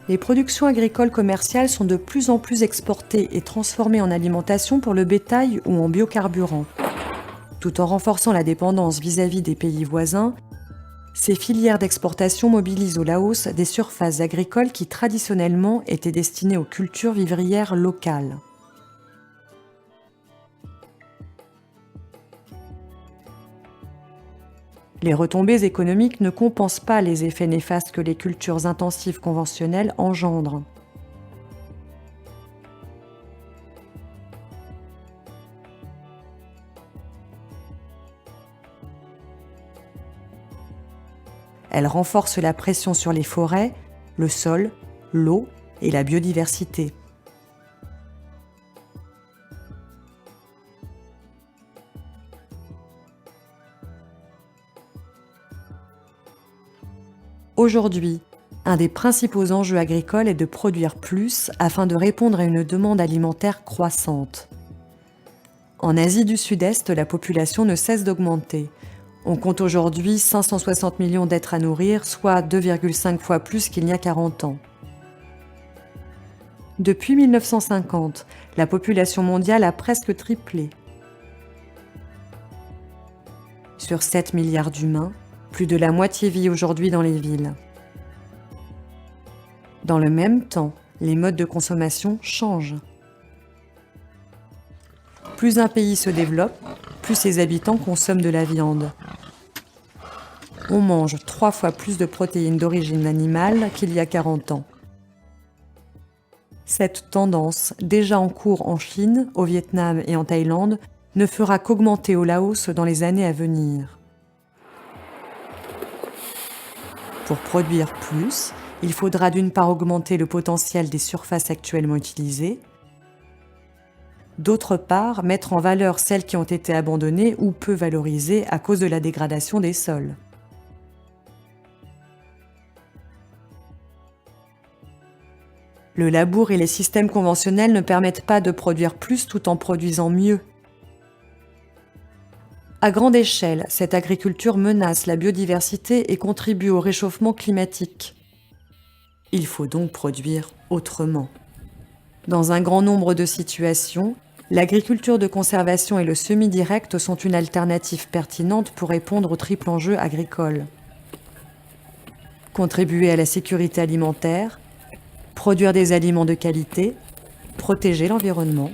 Les productions agricoles commerciales sont de plus en plus exportées et transformées en alimentation pour le bétail ou en biocarburant. Tout en renforçant la dépendance vis-à-vis des pays voisins, ces filières d'exportation mobilisent au Laos des surfaces agricoles qui traditionnellement étaient destinées aux cultures vivrières locales. Les retombées économiques ne compensent pas les effets néfastes que les cultures intensives conventionnelles engendrent. Elles renforcent la pression sur les forêts, le sol, l'eau et la biodiversité. Aujourd'hui, un des principaux enjeux agricoles est de produire plus afin de répondre à une demande alimentaire croissante. En Asie du Sud-Est, la population ne cesse d'augmenter. On compte aujourd'hui 560 millions d'êtres à nourrir, soit 2,5 fois plus qu'il y a 40 ans. Depuis 1950, la population mondiale a presque triplé. Sur 7 milliards d'humains, plus de la moitié vit aujourd'hui dans les villes. Dans le même temps, les modes de consommation changent. Plus un pays se développe, plus ses habitants consomment de la viande. On mange 3 fois plus de protéines d'origine animale qu'il y a 40 ans. Cette tendance, déjà en cours en Chine, au Vietnam et en Thaïlande, ne fera qu'augmenter au Laos dans les années à venir. Pour produire plus, il faudra d'une part augmenter le potentiel des surfaces actuellement utilisées, d'autre part mettre en valeur celles qui ont été abandonnées ou peu valorisées à cause de la dégradation des sols. Le labour et les systèmes conventionnels ne permettent pas de produire plus tout en produisant mieux. À grande échelle, cette agriculture menace la biodiversité et contribue au réchauffement climatique. Il faut donc produire autrement. Dans un grand nombre de situations, l'agriculture de conservation et le semi-direct sont une alternative pertinente pour répondre au triple enjeu agricole. Contribuer à la sécurité alimentaire, produire des aliments de qualité, protéger l'environnement